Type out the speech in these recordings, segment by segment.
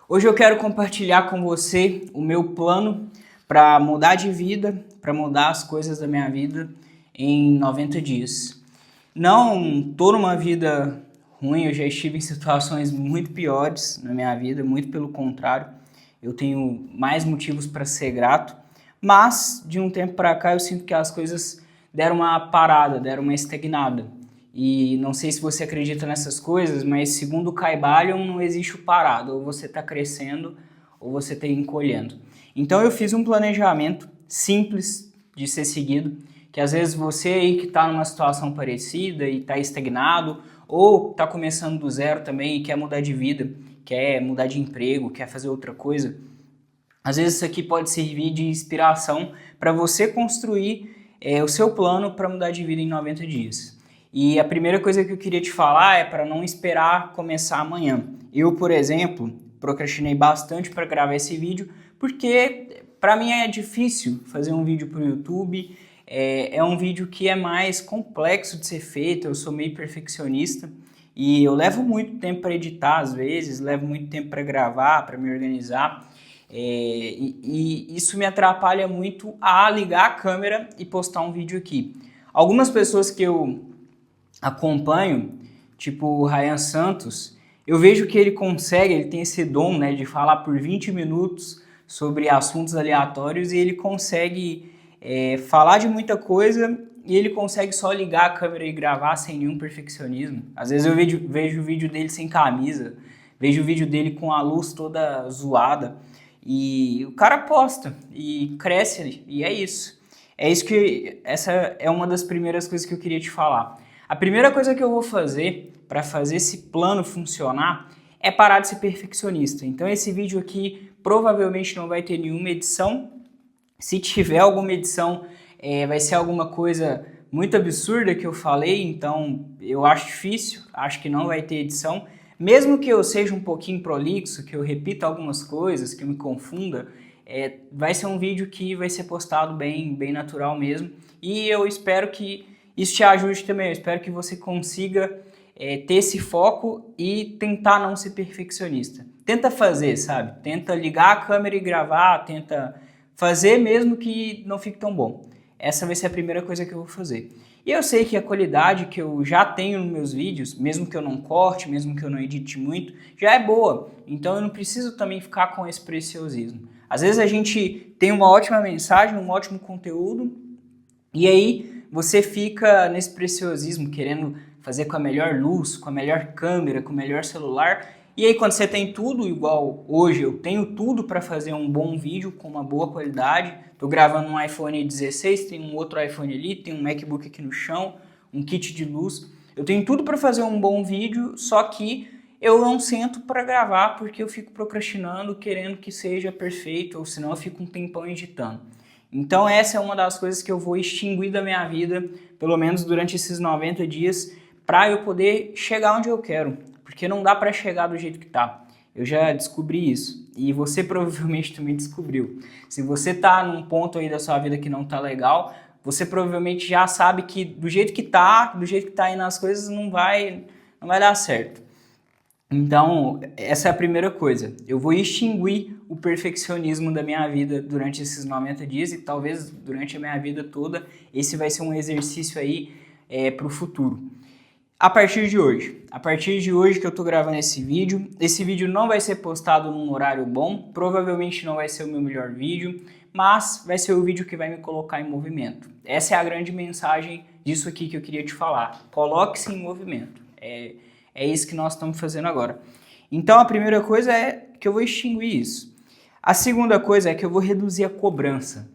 Hoje eu quero compartilhar com você o meu plano para mudar de vida, para mudar as coisas da minha vida em 90 dias. Não estou numa vida ruim, eu já estive em situações muito piores na minha vida, muito pelo contrário. Eu tenho mais motivos para ser grato, mas de um tempo para cá eu sinto que as coisas deram uma parada, deram uma estagnada. E não sei se você acredita nessas coisas, mas segundo o Caibalion não existe o parado, ou você está crescendo ou você está encolhendo. Então eu fiz um planejamento simples de ser seguido, que às vezes você aí que está numa situação parecida e está estagnado, ou está começando do zero também e quer mudar de vida, quer mudar de emprego, quer fazer outra coisa, às vezes isso aqui pode servir de inspiração para você construir o seu plano para mudar de vida em 90 dias. E a primeira coisa que eu queria te falar é para não esperar começar amanhã. Eu, por exemplo, procrastinei bastante para gravar esse vídeo porque para mim é difícil fazer um vídeo para o YouTube. É um vídeo que é mais complexo de ser feito, eu sou meio perfeccionista e eu levo muito tempo para editar às vezes, levo muito tempo para gravar, para me organizar. E isso me atrapalha muito a ligar a câmera e postar um vídeo aqui. Algumas pessoas que eu acompanho, tipo o Ryan Santos, eu vejo que ele tem esse dom, né, de falar por 20 minutos sobre assuntos aleatórios e ele consegue falar de muita coisa e ele consegue só ligar a câmera e gravar sem nenhum perfeccionismo. Às vezes eu vejo o vídeo dele sem camisa, vejo o vídeo dele com a luz toda zoada e o cara posta e cresce e é isso. Essa é uma das primeiras coisas que eu queria te falar. A primeira coisa que eu vou fazer para fazer esse plano funcionar é parar de ser perfeccionista. Então esse vídeo aqui provavelmente não vai ter nenhuma edição. Se tiver alguma edição, vai ser alguma coisa muito absurda que eu falei, então eu acho difícil, acho que não vai ter edição. Mesmo que eu seja um pouquinho prolixo, que eu repita algumas coisas, que eu me confunda, vai ser um vídeo que vai ser postado bem natural mesmo. E eu espero que isso te ajude também, eu espero que você consiga ter esse foco e tentar não ser perfeccionista. Tenta fazer, sabe? Tenta ligar a câmera e gravar, tenta fazer mesmo que não fique tão bom. Essa vai ser a primeira coisa que eu vou fazer. E eu sei que a qualidade que eu já tenho nos meus vídeos, mesmo que eu não corte, mesmo que eu não edite muito, já é boa. Então eu não preciso também ficar com esse preciosismo. Às vezes a gente tem uma ótima mensagem, um ótimo conteúdo, e aí você fica nesse preciosismo, querendo fazer com a melhor luz, com a melhor câmera, com o melhor celular. E aí quando você tem tudo, igual hoje eu tenho tudo para fazer um bom vídeo com uma boa qualidade. Estou gravando um iPhone 16, tem um outro iPhone ali, tem um MacBook aqui no chão, um kit de luz. Eu tenho tudo para fazer um bom vídeo, só que eu não sento para gravar porque eu fico procrastinando, querendo que seja perfeito, ou senão eu fico um tempão editando. Então essa é uma das coisas que eu vou extinguir da minha vida, pelo menos durante esses 90 dias, para eu poder chegar onde eu quero. Porque não dá para chegar do jeito que tá. Eu já descobri isso. E você provavelmente também descobriu. Se você tá num ponto aí da sua vida que não tá legal, você provavelmente já sabe que do jeito que tá aí nas coisas não vai dar certo. Então, essa é a primeira coisa. Eu vou extinguir o perfeccionismo da minha vida durante esses 90 dias e talvez durante a minha vida toda. Esse vai ser um exercício aí para o futuro. A partir de hoje que eu tô gravando esse vídeo não vai ser postado num horário bom, provavelmente não vai ser o meu melhor vídeo, mas vai ser o vídeo que vai me colocar em movimento. Essa é a grande mensagem disso aqui que eu queria te falar. Coloque-se em movimento. É isso que nós estamos fazendo agora. Então a primeira coisa é que eu vou extinguir isso. A segunda coisa é que eu vou reduzir a cobrança.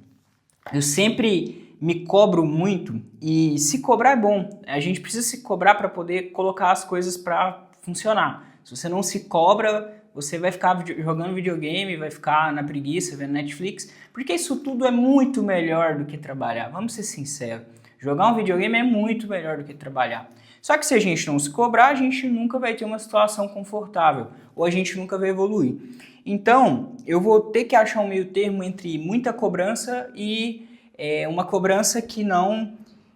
Eu sempre me cobro muito e se cobrar é bom. A gente precisa se cobrar para poder colocar as coisas para funcionar. Se você não se cobra, você vai ficar jogando videogame, vai ficar na preguiça, vendo Netflix, porque isso tudo é muito melhor do que trabalhar. Vamos ser sinceros. Jogar um videogame é muito melhor do que trabalhar. Só que se a gente não se cobrar, a gente nunca vai ter uma situação confortável, ou a gente nunca vai evoluir. Então, eu vou ter que achar um meio termo entre muita cobrança e uma cobrança que não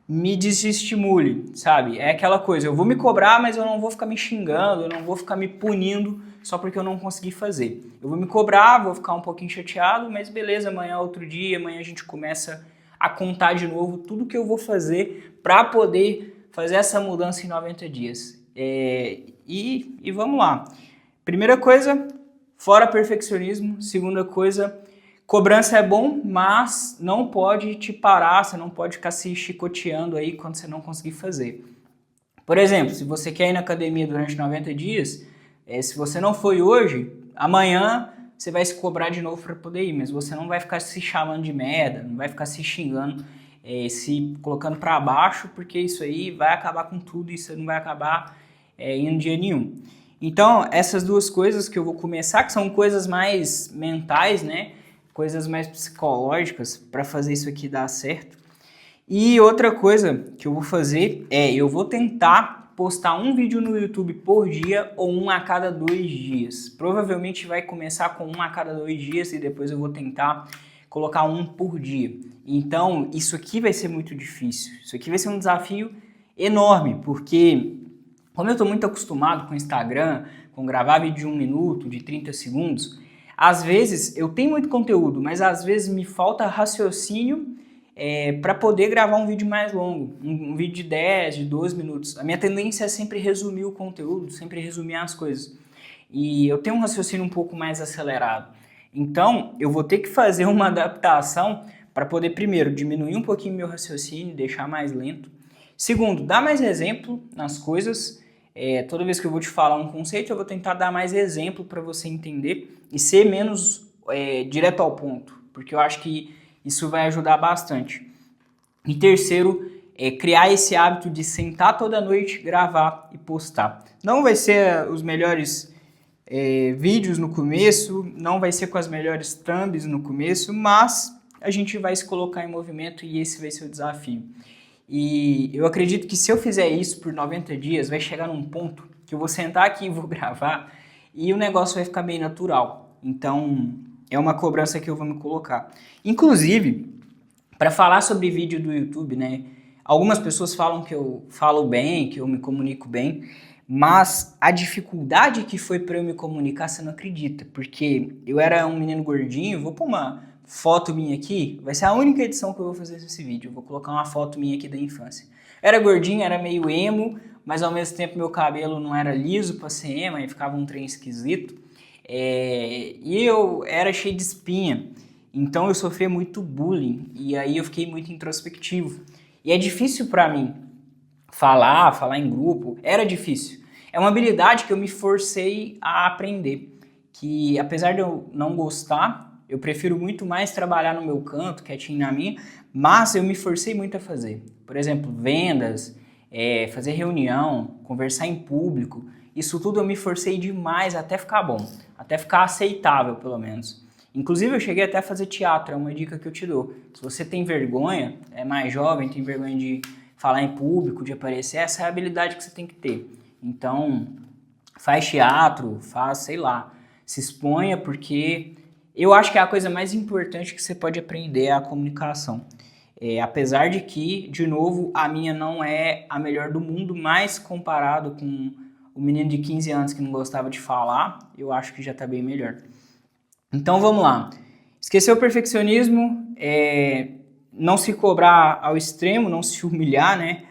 me desestimule, sabe? É aquela coisa, eu vou me cobrar, mas eu não vou ficar me xingando, eu não vou ficar me punindo só porque eu não consegui fazer. Eu vou me cobrar, vou ficar um pouquinho chateado, mas beleza, amanhã é outro dia, amanhã a gente começa a contar de novo tudo que eu vou fazer para poder fazer essa mudança em 90 dias. E vamos lá. Primeira coisa, fora perfeccionismo. Segunda coisa, cobrança é bom, mas não pode te parar, você não pode ficar se chicoteando aí quando você não conseguir fazer. Por exemplo, se você quer ir na academia durante 90 dias, se você não foi hoje, amanhã você vai se cobrar de novo para poder ir, mas você não vai ficar se chamando de merda, não vai ficar se xingando, se colocando para baixo, porque isso aí vai acabar com tudo e você não vai acabar em dia nenhum. Então, essas duas coisas que eu vou começar, que são coisas mais mentais, né? Coisas mais psicológicas para fazer isso aqui dar certo. E outra coisa que eu vou fazer eu vou tentar postar um vídeo no YouTube por dia ou um a cada 2 dias. Provavelmente vai começar com um a cada 2 dias e depois eu vou tentar colocar um por dia. Então, isso aqui vai ser muito difícil. Isso aqui vai ser um desafio enorme, porque como eu estou muito acostumado com o Instagram, com gravar vídeo de 1 minuto, de 30 segundos, às vezes eu tenho muito conteúdo, mas às vezes me falta raciocínio para poder gravar um vídeo mais longo, um vídeo de 10, de 12 minutos. A minha tendência é sempre resumir o conteúdo, sempre resumir as coisas. E eu tenho um raciocínio um pouco mais acelerado. Então, eu vou ter que fazer uma adaptação para poder, primeiro, diminuir um pouquinho meu raciocínio, deixar mais lento. Segundo, dar mais exemplo nas coisas. Toda vez que eu vou te falar um conceito, eu vou tentar dar mais exemplo para você entender e ser menos direto ao ponto, porque eu acho que isso vai ajudar bastante. E terceiro, criar esse hábito de sentar toda noite, gravar e postar. Não vai ser os melhores vídeos no começo, não vai ser com as melhores thumbs no começo, mas a gente vai se colocar em movimento e esse vai ser o desafio. E eu acredito que se eu fizer isso por 90 dias, vai chegar num ponto que eu vou sentar aqui e vou gravar e o negócio vai ficar bem natural. Então, é uma cobrança que eu vou me colocar. Inclusive, para falar sobre vídeo do YouTube, né? Algumas pessoas falam que eu falo bem, que eu me comunico bem, mas a dificuldade que foi para eu me comunicar, você não acredita, porque eu era um menino gordinho, vou pôr uma foto minha aqui, vai ser a única edição que eu vou fazer desse vídeo, eu vou colocar uma foto minha aqui da infância. Era gordinho, era meio emo, mas ao mesmo tempo meu cabelo não era liso para ser emo, aí ficava um trem esquisito. E eu era cheio de espinha, então eu sofria muito bullying, e aí eu fiquei muito introspectivo. E é difícil para mim falar em grupo, era difícil. É uma habilidade que eu me forcei a aprender, que apesar de eu não gostar, eu prefiro muito mais trabalhar no meu canto, quietinho na minha, mas eu me forcei muito a fazer. Por exemplo, vendas, fazer reunião, conversar em público, isso tudo eu me forcei demais até ficar bom, até ficar aceitável pelo menos. Inclusive eu cheguei até a fazer teatro, é uma dica que eu te dou. Se você tem vergonha, é mais jovem, tem vergonha de falar em público, de aparecer, essa é a habilidade que você tem que ter. Então, faz teatro, faz, sei lá, se exponha, porque eu acho que é a coisa mais importante que você pode aprender é a comunicação. Apesar de que, de novo, a minha não é a melhor do mundo, mas comparado com o menino de 15 anos que não gostava de falar, eu acho que já está bem melhor. Então vamos lá. Esquecer o perfeccionismo, não se cobrar ao extremo, não se humilhar, né?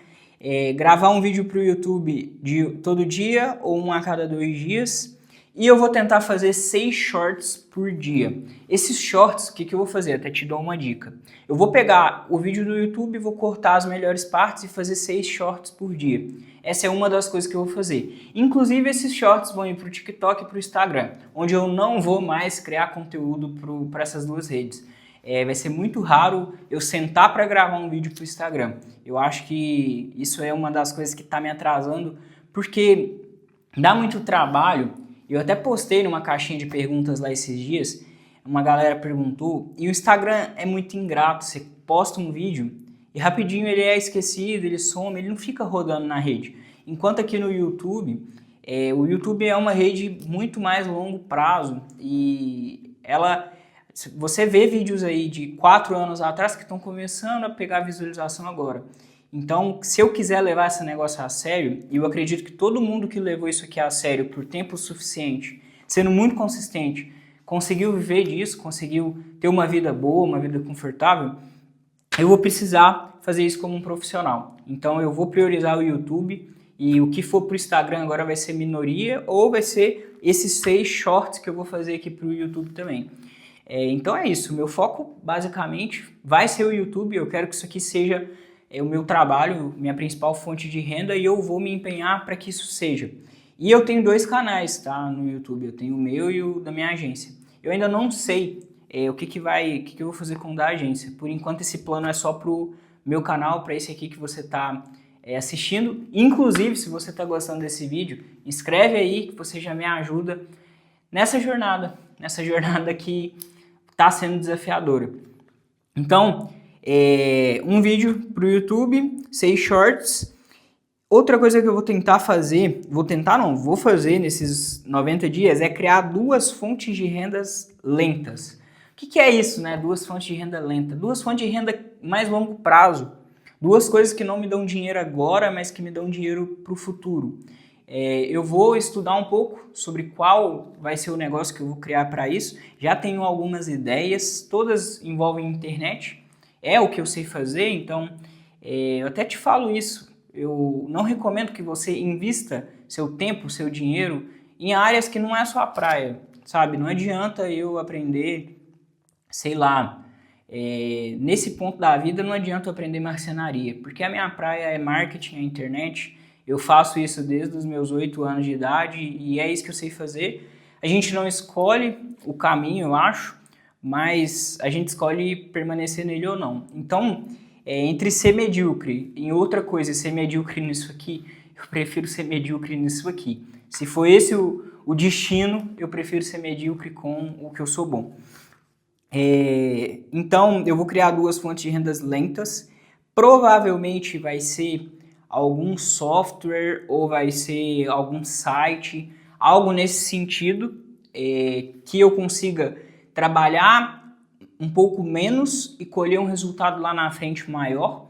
Gravar um vídeo para o YouTube todo dia ou um a cada 2 dias. E eu vou tentar fazer 6 shorts por dia. Esses shorts, o que eu vou fazer? Até te dou uma dica. Eu vou pegar o vídeo do YouTube, vou cortar as melhores partes e fazer 6 shorts por dia. Essa é uma das coisas que eu vou fazer. Inclusive, esses shorts vão ir para o TikTok e para o Instagram, onde eu não vou mais criar conteúdo para essas duas redes. Vai ser muito raro eu sentar para gravar um vídeo para o Instagram. Eu acho que isso é uma das coisas que está me atrasando, porque dá muito trabalho. Eu até postei numa caixinha de perguntas lá esses dias, uma galera perguntou, e o Instagram é muito ingrato, você posta um vídeo e rapidinho ele é esquecido, ele some, ele não fica rodando na rede. Enquanto aqui no YouTube, o YouTube é uma rede muito mais longo prazo e você vê vídeos aí de 4 anos atrás que estão começando a pegar visualização agora. Então, se eu quiser levar esse negócio a sério, e eu acredito que todo mundo que levou isso aqui a sério por tempo suficiente, sendo muito consistente, conseguiu viver disso, conseguiu ter uma vida boa, uma vida confortável, eu vou precisar fazer isso como um profissional. Então eu vou priorizar o YouTube e o que for para o Instagram agora vai ser minoria ou vai ser esses 6 shorts que eu vou fazer aqui para o YouTube também. Então é isso, meu foco basicamente vai ser o YouTube, eu quero que isso aqui seja o meu trabalho, minha principal fonte de renda e eu vou me empenhar para que isso seja. E eu tenho 2 canais, tá, no YouTube, eu tenho o meu e o da minha agência. Eu ainda não sei o que eu vou fazer com o da agência. Por enquanto esse plano é só pro meu canal, para esse aqui que você está assistindo. Inclusive, se você está gostando desse vídeo, inscreve aí que você já me ajuda nessa jornada que está sendo desafiadora. Então, um vídeo para o YouTube, 6 shorts. Outra coisa que eu vou tentar fazer, vou fazer nesses 90 dias é criar 2 fontes de rendas lentas. O que é isso, né? 2 fontes de renda lenta? 2 fontes de renda mais longo prazo. 2 coisas que não me dão dinheiro agora, mas que me dão dinheiro para o futuro. Eu vou estudar um pouco sobre qual vai ser o negócio que eu vou criar para isso. Já tenho algumas ideias, todas envolvem internet. É o que eu sei fazer, então eu até te falo isso. Eu não recomendo que você invista seu tempo, seu dinheiro em áreas que não é a sua praia, sabe? Não adianta eu aprender, sei lá, nesse ponto da vida não adianta eu aprender marcenaria, porque a minha praia é marketing, é internet. Eu faço isso desde os meus 8 anos de idade e é isso que eu sei fazer. A gente não escolhe o caminho, eu acho, mas a gente escolhe permanecer nele ou não. Então, entre ser medíocre em outra coisa e ser medíocre nisso aqui, eu prefiro ser medíocre nisso aqui. Se for esse o destino, eu prefiro ser medíocre com o que eu sou bom. Então, eu vou criar 2 fontes de rendas lentas. Provavelmente vai ser algum software ou vai ser algum site, algo nesse sentido, que eu consiga trabalhar um pouco menos e colher um resultado lá na frente maior.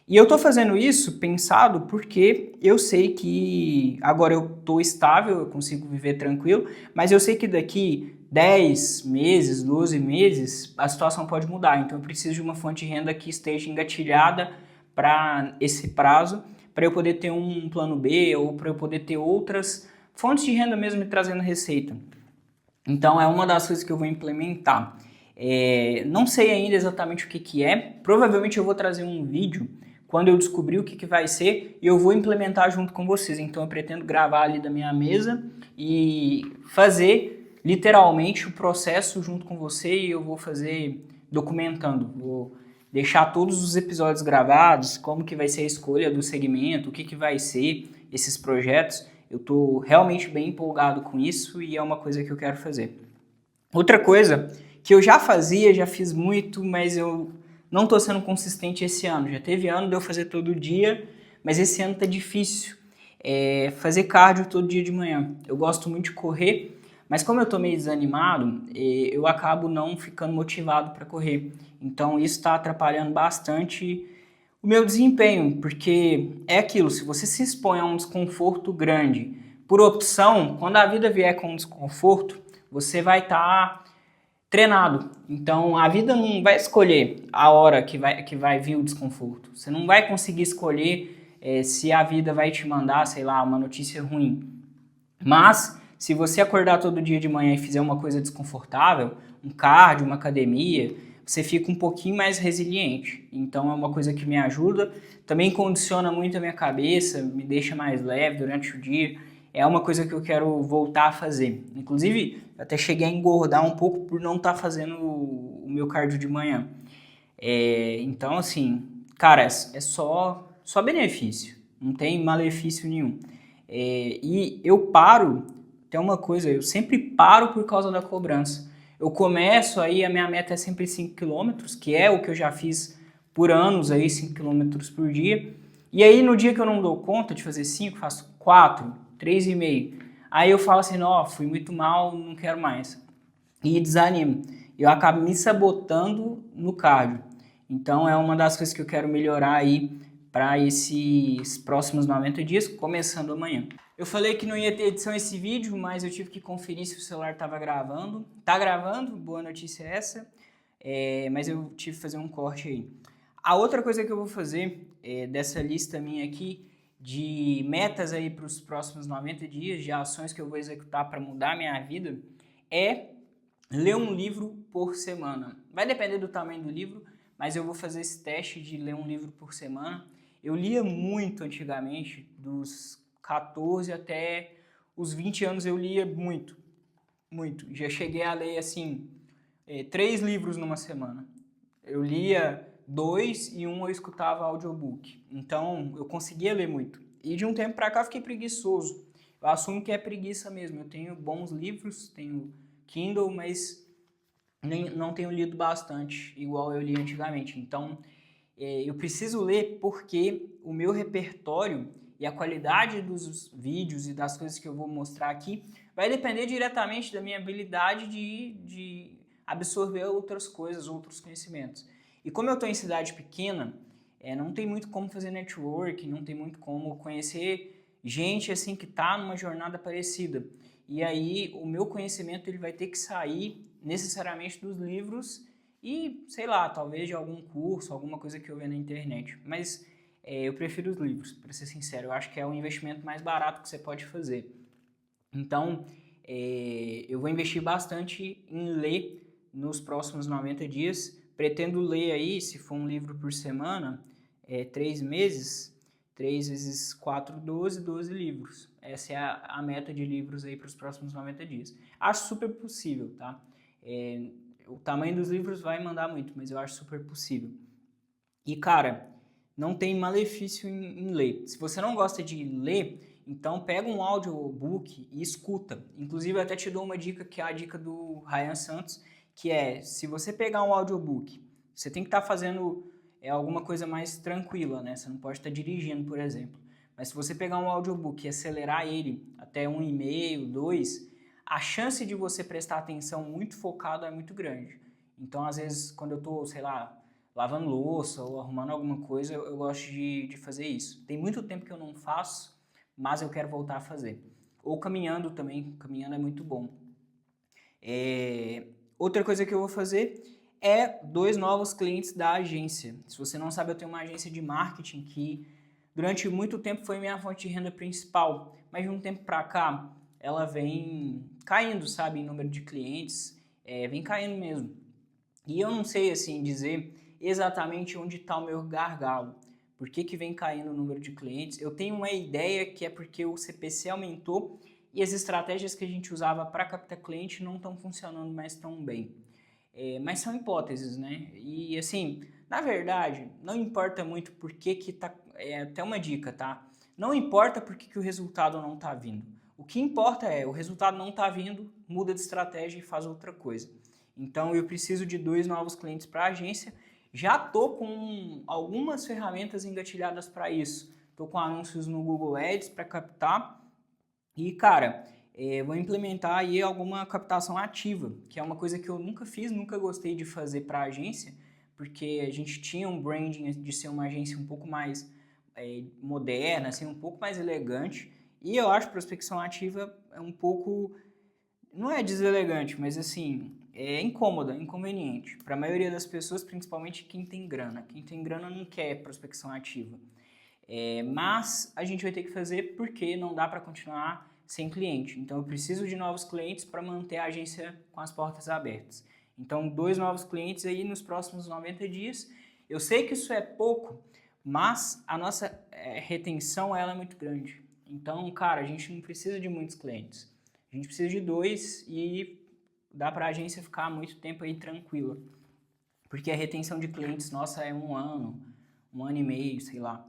E eu tô fazendo isso pensado porque eu sei que agora eu tô estável, eu consigo viver tranquilo, mas eu sei que daqui 10 meses, 12 meses, a situação pode mudar. Então eu preciso de uma fonte de renda que esteja engatilhada para esse prazo, para eu poder ter um plano B ou para eu poder ter outras fontes de renda mesmo me trazendo receita. Então é uma das coisas que eu vou implementar. Não sei ainda exatamente o que é, provavelmente eu vou trazer um vídeo quando eu descobrir o que vai ser e eu vou implementar junto com vocês. Então eu pretendo gravar ali da minha mesa e fazer literalmente o processo junto com você e eu vou fazer documentando, vou deixar todos os episódios gravados, como que vai ser a escolha do segmento, o que vai ser esses projetos. Eu estou realmente bem empolgado com isso e é uma coisa que eu quero fazer. Outra coisa que eu já fazia, já fiz muito, mas eu não estou sendo consistente esse ano. Já teve ano de eu fazer todo dia, mas esse ano tá difícil. Fazer cardio todo dia de manhã. Eu gosto muito de correr, mas como eu tô meio desanimado, eu acabo não ficando motivado para correr. Então isso está atrapalhando bastante o meu desempenho, porque é aquilo, se você se expõe a um desconforto grande, por opção, quando a vida vier com desconforto, você vai estar treinado. Então a vida não vai escolher a hora que vai vir o desconforto. Você não vai conseguir escolher se a vida vai te mandar, sei lá, uma notícia ruim. Mas se você acordar todo dia de manhã e fizer uma coisa desconfortável, um cardio, uma academia, você fica um pouquinho mais resiliente. Então é uma coisa que me ajuda, também condiciona muito a minha cabeça, me deixa mais leve durante o dia. É uma coisa que eu quero voltar a fazer. Inclusive, até cheguei a engordar um pouco por não estar fazendo o meu cardio de manhã. Então, assim, cara, é só benefício, não tem malefício nenhum. E eu paro, tem uma coisa, eu sempre paro por causa da cobrança. Eu começo aí, a minha meta é sempre 5 km, que é o que eu já fiz por anos aí, 5 km por dia. E aí no dia que eu não dou conta de fazer 5, faço 4, 3,5. Aí eu falo assim, não, fui muito mal, não quero mais. E desanimo. Eu acabo me sabotando no cardio. Então é uma das coisas que eu quero melhorar aí para esses próximos 90 dias, começando amanhã. Eu falei que não ia ter edição esse vídeo, mas eu tive que conferir se o celular estava gravando. Tá gravando, boa notícia é essa, mas eu tive que fazer um corte aí. A outra coisa que eu vou fazer dessa lista minha aqui de metas aí para os próximos 90 dias, de ações que eu vou executar para mudar a minha vida, é ler um livro por semana. Vai depender do tamanho do livro, mas eu vou fazer esse teste de ler um livro por semana. Eu lia muito antigamente, dos 14 até os 20 anos eu lia muito, muito. Já cheguei a ler, assim, 3 livros numa semana. Eu lia 2 e um eu escutava audiobook. Então, eu conseguia ler muito. E de um tempo pra cá eu fiquei preguiçoso. Eu assumo que é preguiça mesmo. Eu tenho bons livros, tenho Kindle, mas não tenho lido bastante, igual eu li antigamente. Então, eu preciso ler porque o meu repertório e a qualidade dos vídeos e das coisas que eu vou mostrar aqui vai depender diretamente da minha habilidade de absorver outras coisas, outros conhecimentos. E como eu estou em cidade pequena, não tem muito como fazer network, não tem muito como conhecer gente assim que está numa jornada parecida. E aí o meu conhecimento ele vai ter que sair necessariamente dos livros e, sei lá, talvez de algum curso, alguma coisa que eu ver na internet. Mas eu prefiro os livros, para ser sincero. Eu acho que é o investimento mais barato que você pode fazer. Então, eu vou investir bastante em ler nos próximos 90 dias. Pretendo ler aí, se for um livro por semana, 3 meses, 3 vezes 4, 12 livros. Essa é a meta de livros aí para os próximos 90 dias. Acho super possível, tá? O tamanho dos livros vai mandar muito, mas eu acho super possível. E, cara, não tem malefício em ler. Se você não gosta de ler, então pega um audiobook e escuta. Inclusive, eu até te dou uma dica, que é a dica do Ryan Santos, que é, se você pegar um audiobook, você tem que estar fazendo alguma coisa mais tranquila, né? Você não pode estar dirigindo, por exemplo. Mas se você pegar um audiobook e acelerar ele até 1,5, 2, a chance de você prestar atenção muito focado é muito grande. Então, às vezes, quando eu estou, sei lá, lavando louça ou arrumando alguma coisa, eu gosto de fazer isso. Tem muito tempo que eu não faço, mas eu quero voltar a fazer. Ou caminhando também, caminhando é muito bom. Outra coisa que eu vou fazer é 2 novos clientes da agência. Se você não sabe, eu tenho uma agência de marketing que durante muito tempo foi minha fonte de renda principal, mas de um tempo para cá ela vem caindo, sabe, em número de clientes, vem caindo mesmo. E eu não sei assim dizer exatamente onde está o meu gargalo. Por que vem caindo o número de clientes? Eu tenho uma ideia que é porque o CPC aumentou e as estratégias que a gente usava para captar cliente não estão funcionando mais tão bem. Mas são hipóteses, né? E assim, na verdade, não importa muito por que tá... até uma dica, tá? Não importa por que o resultado não está vindo. O que importa é, o resultado não está vindo, muda de estratégia e faz outra coisa. Então eu preciso de 2 novos clientes para a agência. Já estou com algumas ferramentas engatilhadas para isso. Estou com anúncios no Google Ads para captar. E cara, vou implementar aí alguma captação ativa, que é uma coisa que eu nunca fiz, nunca gostei de fazer para a agência, porque a gente tinha um branding de ser uma agência um pouco mais moderna, assim, um pouco mais elegante. E eu acho que prospecção ativa é um pouco, não é deselegante, mas assim, é incômoda, inconveniente. Para a maioria das pessoas, principalmente quem tem grana. Quem tem grana não quer prospecção ativa. Mas a gente vai ter que fazer porque não dá para continuar sem cliente. Então eu preciso de novos clientes para manter a agência com as portas abertas. Então 2 novos clientes aí nos próximos 90 dias. Eu sei que isso é pouco, mas a nossa retenção ela é muito grande. Então, cara, a gente não precisa de muitos clientes. A gente precisa de 2 e dá para a agência ficar muito tempo aí tranquila. Porque a retenção de clientes nossa é 1 ano, 1 ano e meio, sei lá.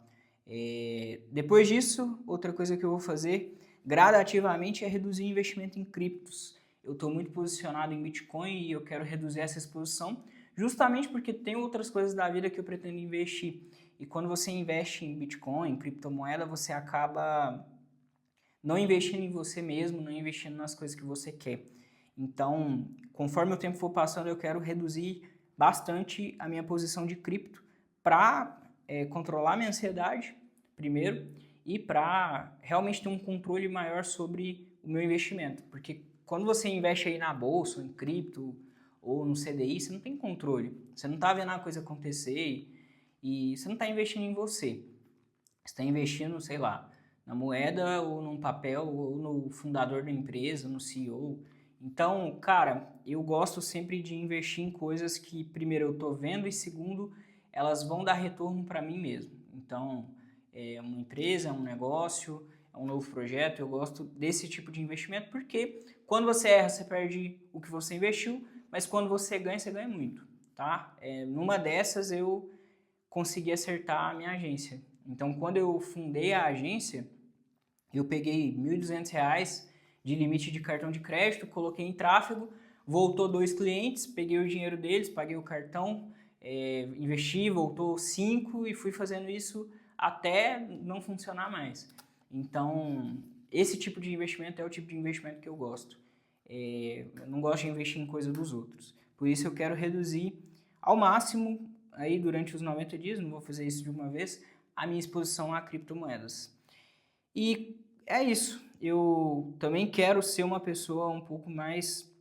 Depois disso, outra coisa que eu vou fazer gradativamente é reduzir o investimento em criptos. Eu estou muito posicionado em Bitcoin e eu quero reduzir essa exposição justamente porque tem outras coisas da vida que eu pretendo investir. E quando você investe em Bitcoin, em criptomoeda, você acaba não investindo em você mesmo, não investindo nas coisas que você quer. Então, conforme o tempo for passando, eu quero reduzir bastante a minha posição de cripto para controlar minha ansiedade, primeiro, e para realmente ter um controle maior sobre o meu investimento. Porque quando você investe aí na bolsa, ou em cripto, ou no CDI, você não tem controle. Você não está vendo a coisa acontecer e você não está investindo em você. Você está investindo, sei lá, na moeda ou num papel ou no fundador da empresa, no CEO. Então, cara, eu gosto sempre de investir em coisas que, primeiro, eu estou vendo e, segundo, elas vão dar retorno para mim mesmo. Então, é uma empresa, é um negócio, é um novo projeto, eu gosto desse tipo de investimento porque quando você erra, você perde o que você investiu, mas quando você ganha muito, tá? Numa dessas eu consegui acertar a minha agência. Então, quando eu fundei a agência, eu peguei R$ 1.200 de limite de cartão de crédito, coloquei em tráfego, voltou 2 clientes, peguei o dinheiro deles, paguei o cartão, investi, voltou 5 e fui fazendo isso até não funcionar mais. Então, esse tipo de investimento é o tipo de investimento que eu gosto. Eu não gosto de investir em coisa dos outros. Por isso eu quero reduzir ao máximo, aí durante os 90 dias, não vou fazer isso de uma vez, a minha exposição a criptomoedas. E é isso. Eu também quero ser uma pessoa um pouco mais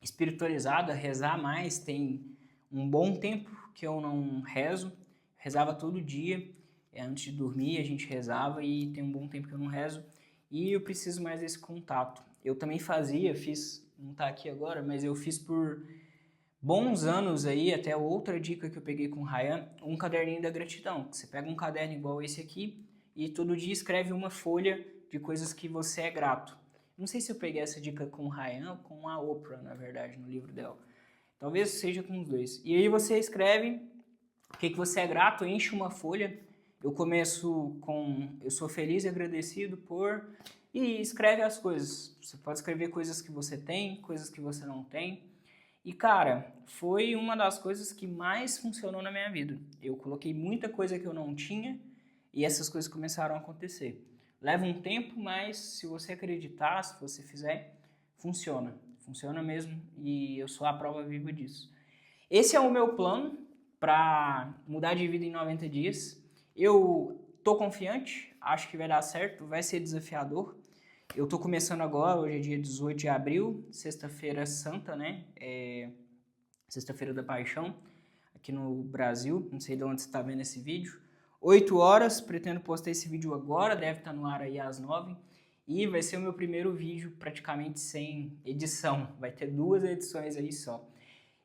espiritualizada, rezar mais. Tem um bom tempo que eu não rezo. Rezava todo dia, antes de dormir a gente rezava e tem um bom tempo que eu não rezo. E eu preciso mais desse contato. Eu também não tá aqui agora, mas eu fiz por bons anos aí, até outra dica que eu peguei com o Ryan, um caderninho da gratidão. Você pega um caderno igual esse aqui e todo dia escreve uma folha de coisas que você é grato. Não sei se eu peguei essa dica com o Ryan ou com a Oprah, na verdade, no livro dela. Talvez seja com os dois. E aí você escreve o que você é grato, enche uma folha. Eu começo com eu sou feliz e agradecido por... E escreve as coisas. Você pode escrever coisas que você tem, coisas que você não tem. E cara, foi uma das coisas que mais funcionou na minha vida. Eu coloquei muita coisa que eu não tinha e essas coisas começaram a acontecer. Leva um tempo, mas se você acreditar, se você fizer, funciona. Funciona mesmo e eu sou a prova viva disso. Esse é o meu plano para mudar de vida em 90 dias. Eu tô confiante, acho que vai dar certo, vai ser desafiador. Eu tô começando agora, hoje é dia 18 de abril, sexta-feira santa, né? Sexta-feira da Paixão, aqui no Brasil. Não sei de onde você está vendo esse vídeo. 8 horas, pretendo postar esse vídeo agora, deve estar no ar aí às 9. E vai ser o meu primeiro vídeo praticamente sem edição. Vai ter 2 edições aí só.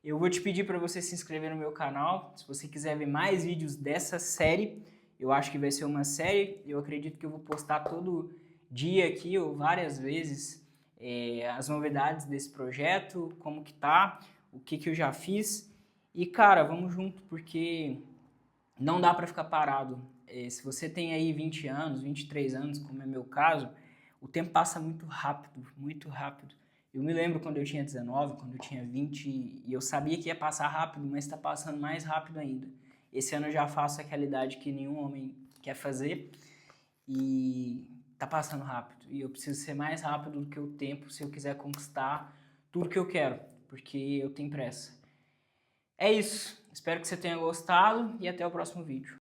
Eu vou te pedir para você se inscrever no meu canal. Se você quiser ver mais vídeos dessa série, eu acho que vai ser uma série. Eu acredito que eu vou postar todo dia aqui ou várias vezes as novidades desse projeto, como que tá, o que eu já fiz. E cara, vamos junto, porque não dá para ficar parado. Se você tem aí 20 anos, 23 anos, como é meu caso, o tempo passa muito rápido, muito rápido. Eu me lembro quando eu tinha 19, quando eu tinha 20, e eu sabia que ia passar rápido, mas está passando mais rápido ainda. Esse ano eu já faço aquela idade que nenhum homem quer fazer, e tá passando rápido. E eu preciso ser mais rápido do que o tempo se eu quiser conquistar tudo que eu quero, porque eu tenho pressa. É isso. Espero que você tenha gostado e até o próximo vídeo.